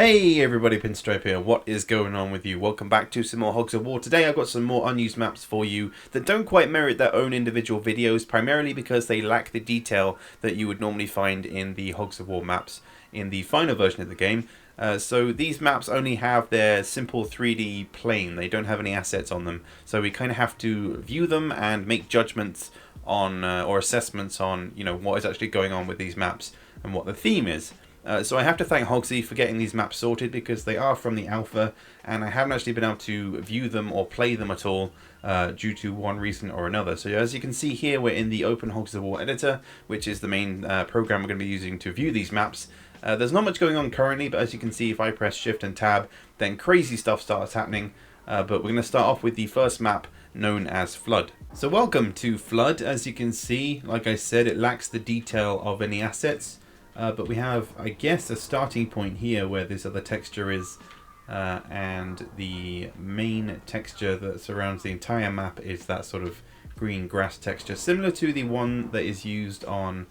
Hey everybody, Pinstripe here. What is going on with you? Welcome back to some more Hogs of War. Today I've got some more unused maps for you that don't quite merit their own individual videos, primarily because they lack the detail that you would normally find in the Hogs of War maps in the final version of the game. So these maps only have their simple 3D plane. They don't have any assets on them. So we kind of have to view them and make judgments on or assessments on, what is actually going on with these maps and what the theme is. So I have to thank Hogsy for getting these maps sorted because they are from the alpha and I haven't actually been able to view them or play them at all due to one reason or another. So as you can see here, we're in the Open Hogs of War editor, which is the main program we're going to be using to view these maps. There's not much going on currently, but as you can see, if I press Shift and Tab, then crazy stuff starts happening. But we're going to start off with the first map known as Flood. So welcome to Flood. As you can see, like I said, it lacks the detail of any assets. But we have, I guess, a starting point here where this other texture is, and the main texture that surrounds the entire map is that sort of green grass texture, similar to the one that is used on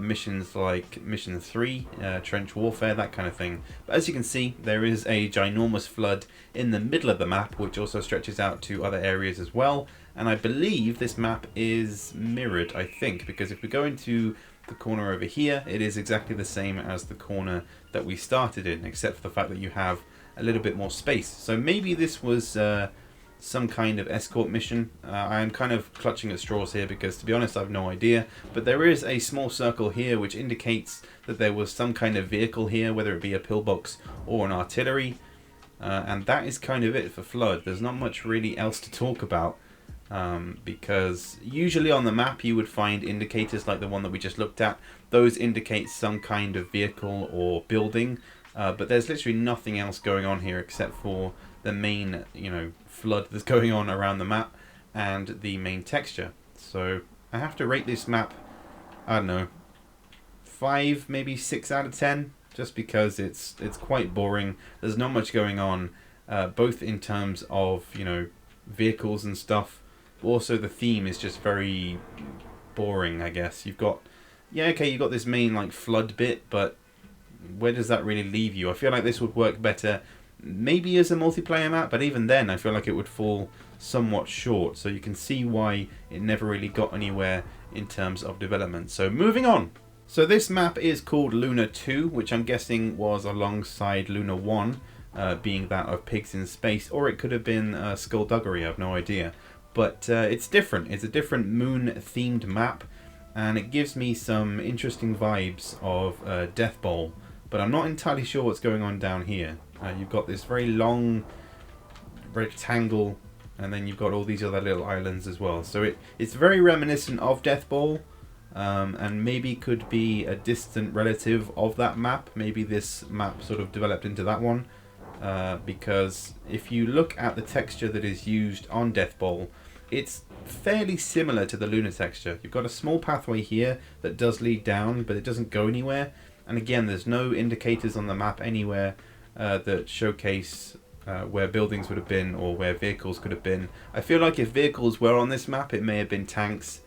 missions like Mission 3, Trench Warfare, that kind of thing. But as you can see, there is a ginormous flood in the middle of the map, which also stretches out to other areas as well. And I believe this map is mirrored, I think, because if we go into the corner over here, it is exactly the same as the corner that we started in, except for the fact that you have a little bit more space. So maybe this was some kind of escort mission. I'm kind of clutching at straws here because, to be honest, I have no idea. But there is a small circle here which indicates that there was some kind of vehicle here, whether it be a pillbox or an artillery. And that is kind of it for Flood. There's not much really else to talk about. Because usually on the map you would find indicators like the one that we just looked at. Those indicate some kind of vehicle or building, but there's literally nothing else going on here except for the main, flood that's going on around the map and the main texture. So I have to rate this map, I don't know, 5, maybe 6 out of 10, just because it's quite boring. There's not much going on, both in terms of, vehicles and stuff. Also, the theme is just very boring, I guess. You've got, you've got this main flood bit, but where does that really leave you? I feel like this would work better maybe as a multiplayer map, but even then I feel like it would fall somewhat short. So you can see why it never really got anywhere in terms of development. So moving on. So this map is called Luna 2, which I'm guessing was alongside Luna 1, being that of pigs in space, or it could have been Skullduggery, I have no idea. But it's different. It's a different moon-themed map, and it gives me some interesting vibes of Death Bowl. But I'm not entirely sure what's going on down here. You've got this very long rectangle, and then you've got all these other little islands as well. So it's very reminiscent of Death Bowl, and maybe could be a distant relative of that map. Maybe this map sort of developed into that one. Because if you look at the texture that is used on Death Bowl, it's fairly similar to the Luna texture. You've got a small pathway here that does lead down, but it doesn't go anywhere. And again, there's no indicators on the map anywhere that showcase where buildings would have been or where vehicles could have been. I feel like if vehicles were on this map, it may have been tanks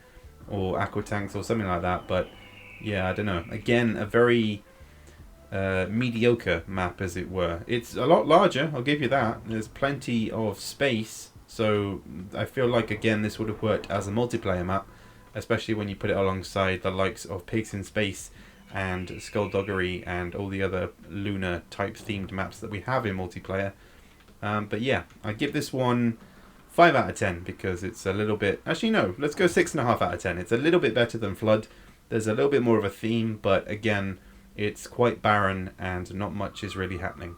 or aqua tanks or something like that. But yeah, I don't know. Again, a very mediocre map, as it were. It's a lot larger, I'll give you that. There's plenty of space, so I feel like again this would have worked as a multiplayer map, especially when you put it alongside the likes of Pigs in Space and Skullduggery and all the other Luna type themed maps that we have in multiplayer. But yeah, I give this one 5 out of 10 because it's a little bit, actually no, let's go 6.5 out of 10. It's a little bit better than Flood. There's a little bit more of a theme, but again, it's quite barren and not much is really happening.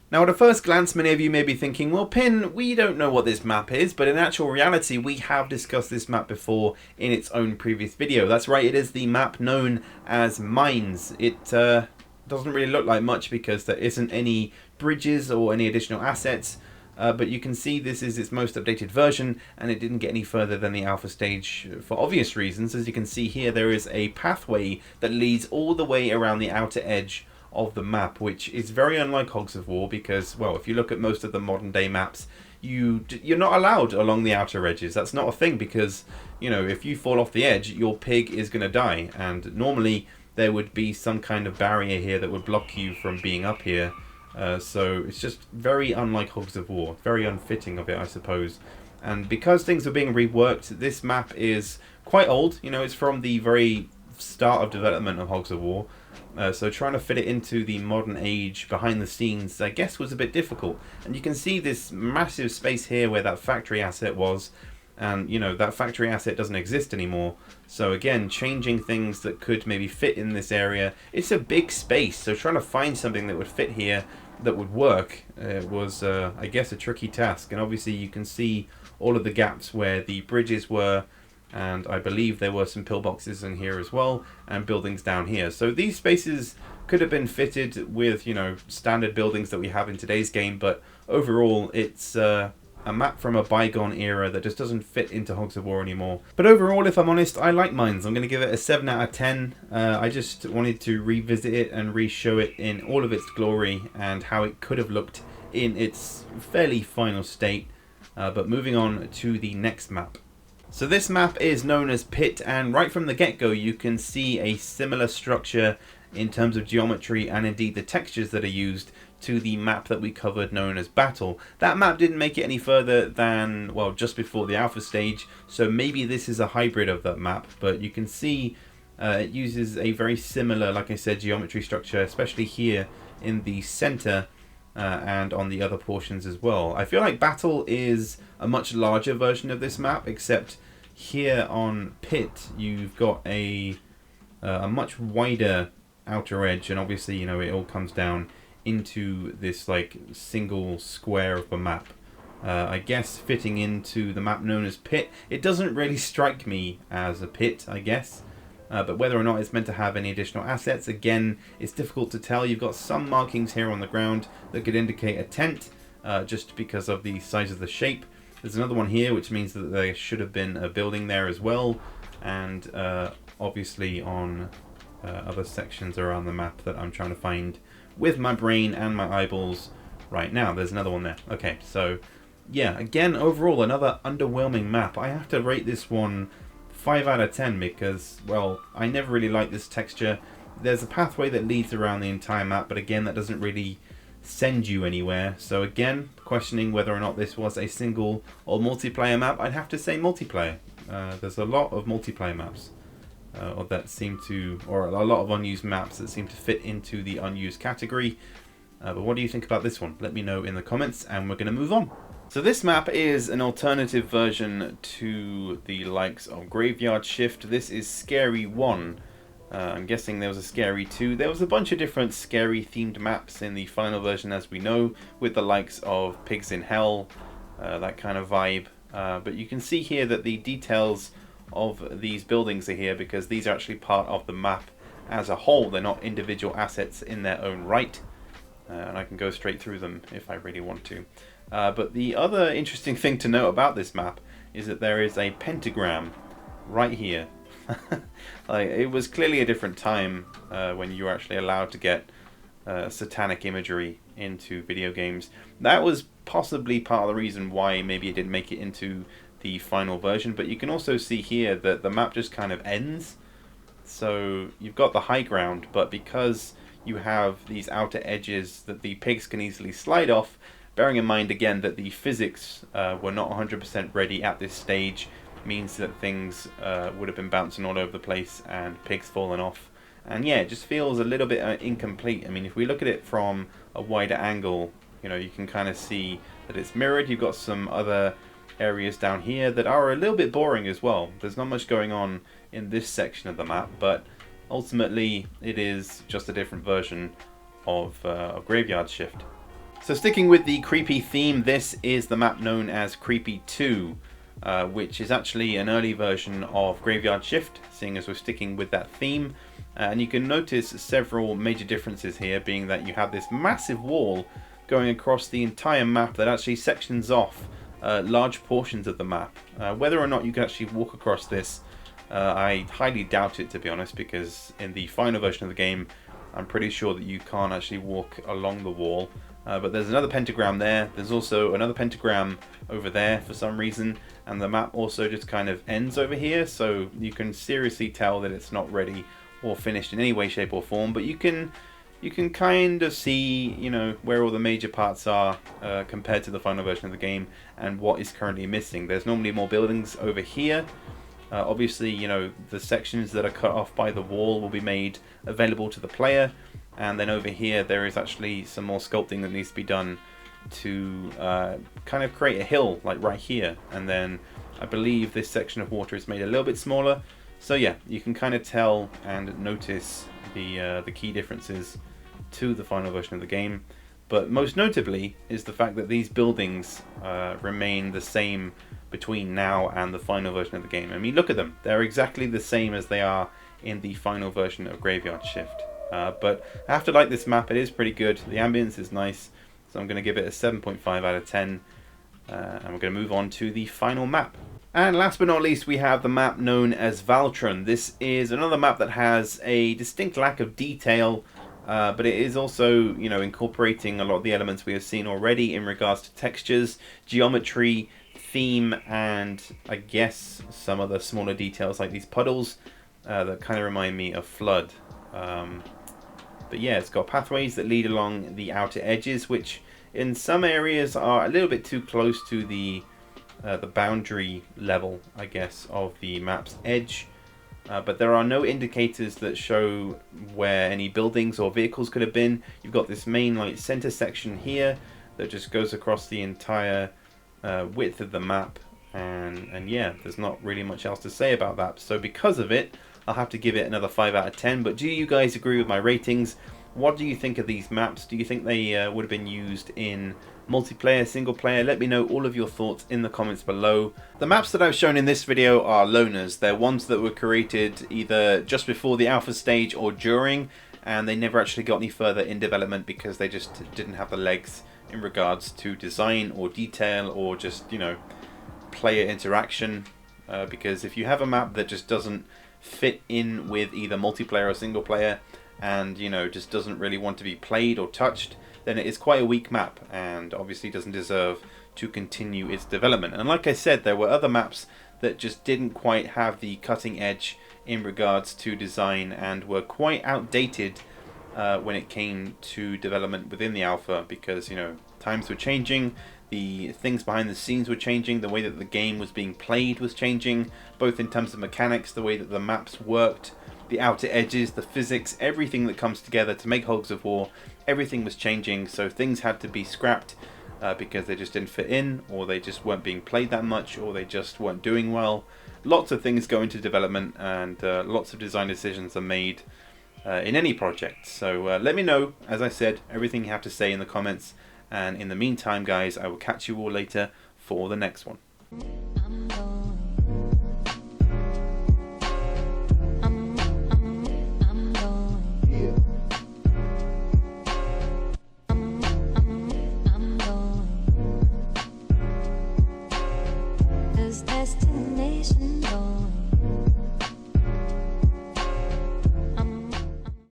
Now at a first glance, many of you may be thinking, well Pin, we don't know what this map is, but in actual reality we have discussed this map before in its own previous video. That's right, it is the map known as Mines. It doesn't really look like much because there isn't any bridges or any additional assets. But you can see this is its most updated version, and it didn't get any further than the alpha stage for obvious reasons. As you can see here, there is a pathway that leads all the way around the outer edge of the map, which is very unlike Hogs of War because, well, if you look at most of the modern day maps, you're not allowed along the outer edges. That's not a thing because, if you fall off the edge, your pig is going to die, and normally there would be some kind of barrier here that would block you from being up here. So it's just very unlike Hogs of War, very unfitting of it, I suppose. And because things are being reworked, this map is quite old. You know, it's from the very start of development of Hogs of War. So trying to fit it into the modern age behind the scenes, I guess, was a bit difficult. And you can see this massive space here where that factory asset was. And, you know, that factory asset doesn't exist anymore. So again, changing things that could maybe fit in this area. It's a big space, so trying to find something that would fit here that would work was, I guess, a tricky task. And obviously you can see all of the gaps where the bridges were, and I believe there were some pillboxes in here as well, and buildings down here. So these spaces could have been fitted with, you know, standard buildings that we have in today's game, but overall it's a map from a bygone era that just doesn't fit into Hogs of War anymore. But overall, if I'm honest, I like Mines. I'm going to give it a 7 out of 10. I just wanted to revisit it and re-show it in all of its glory and how it could have looked in its fairly final state. But moving on to the next map. So this map is known as Pit, and right from the get-go you can see a similar structure in terms of geometry and indeed the textures that are used to the map that we covered known as Battle. That map didn't make it any further than, well, just before the alpha stage, so maybe this is a hybrid of that map, but you can see it uses a very similar, like I said, geometry structure, especially here in the center and on the other portions as well. I feel like Battle is a much larger version of this map, except here on Pit you've got a much wider outer edge, and obviously, you know, it all comes down into this like single square of the map. I guess fitting into the map known as Pit, it doesn't really strike me as a pit, I guess. But whether or not it's meant to have any additional assets, again, it's difficult to tell. You've got some markings here on the ground that could indicate a tent, just because of the size of the shape. There's another one here, which means that there should have been a building there as well. And obviously on other sections around the map that I'm trying to find with my brain and my eyeballs right now. There's another one there. Okay, so yeah, again, overall, another underwhelming map. I have to rate this one 5 out of 10 because, well, I never really liked this texture. There's a pathway that leads around the entire map, but again, that doesn't really send you anywhere. So again, questioning whether or not this was a single or multiplayer map, I'd have to say multiplayer. There's a lot of multiplayer maps. That seem to, or a lot of unused maps that seem to fit into the unused category. But what do you think about this one? Let me know in the comments, and we're going to move on. So this map is an alternative version to the likes of Graveyard Shift. This is Scary 1. I'm guessing there was a Scary 2. There was a bunch of different scary themed maps in the final version, as we know, with the likes of Pigs in Hell, that kind of vibe. But you can see here that the details of these buildings are here because these are actually part of the map as a whole. They're not individual assets in their own right, and I can go straight through them if I really want to. But the other interesting thing to note about this map is that there is a pentagram right here. Like, it was clearly a different time when you were actually allowed to get satanic imagery into video games. That was possibly part of the reason why maybe it didn't make it into the final version, but you can also see here that the map just kind of ends. So you've got the high ground, but because you have these outer edges that the pigs can easily slide off, bearing in mind again that the physics were not 100% ready at this stage, means that things would have been bouncing all over the place and pigs falling off. And yeah, it just feels a little bit incomplete. I mean, if we look at it from a wider angle, you know, you can kind of see that it's mirrored. You've got some other areas down here that are a little bit boring as well. There's not much going on in this section of the map, but ultimately it is just a different version of Graveyard Shift. So sticking with the creepy theme, this is the map known as Creepy 2, which is actually an early version of Graveyard Shift, seeing as we're sticking with that theme. And you can notice several major differences here, being that you have this massive wall going across the entire map that actually sections off large portions of the map. Whether or not you can actually walk across this, I highly doubt it, to be honest, because in the final version of the game, I'm pretty sure that you can't actually walk along the wall. But there's another pentagram there. There's also another pentagram over there for some reason, and the map also just kind of ends over here, so you can seriously tell that it's not ready or finished in any way, shape or form. But you can you can kind of see, you know, where all the major parts are compared to the final version of the game and what is currently missing. There's normally more buildings over here. Obviously, you know, the sections that are cut off by the wall will be made available to the player, and then over here there is actually some more sculpting that needs to be done to kind of create a hill, like right here. And then I believe this section of water is made a little bit smaller. So yeah, you can kind of tell and notice the key differences to the final version of the game. But most notably is the fact that these buildings remain the same between now and the final version of the game. I mean, look at them. They're exactly the same as they are in the final version of Graveyard Shift. But I have to like this map. It is pretty good. The ambience is nice. So I'm going to give it a 7.5 out of 10. And we're going to move on to the final map. And last but not least, we have the map known as Valtron. This is another map that has a distinct lack of detail, but it is also, you know, incorporating a lot of the elements we have seen already in regards to textures, geometry, theme, and I guess some of the smaller details like these puddles that kind of remind me of Flood. But yeah, it's got pathways that lead along the outer edges, which in some areas are a little bit too close to the boundary level, I guess, of the map's edge. But there are no indicators that show where any buildings or vehicles could have been. You've got this main like center section here that just goes across the entire width of the map, and yeah, there's not really much else to say about that. So because of it, I'll have to give it another 5 out of 10. But do you guys agree with my ratings? What do you think of these maps? Do you think they would have been used in multiplayer, single player? Let me know all of your thoughts in the comments below. The maps that I've shown in this video are loners. They're ones that were created either just before the alpha stage or during, and they never actually got any further in development because they just didn't have the legs in regards to design or detail or just, you know, player interaction. Because if you have a map that just doesn't fit in with either multiplayer or single player, and, you know, just doesn't really want to be played or touched, then it is quite a weak map and obviously doesn't deserve to continue its development. And like I said, there were other maps that just didn't quite have the cutting edge in regards to design and were quite outdated when it came to development within the alpha, because, you know, times were changing, the things behind the scenes were changing, the way that the game was being played was changing, both in terms of mechanics, the way that the maps worked, the outer edges, the physics, everything that comes together to make Hogs of War. Everything was changing, so things had to be scrapped because they just didn't fit in, or they just weren't being played that much, or they just weren't doing well. Lots of things go into development, and lots of design decisions are made in any project. So let me know, as I said, everything you have to say in the comments. And in the meantime, guys, I will catch you all later for the next one. Destination going.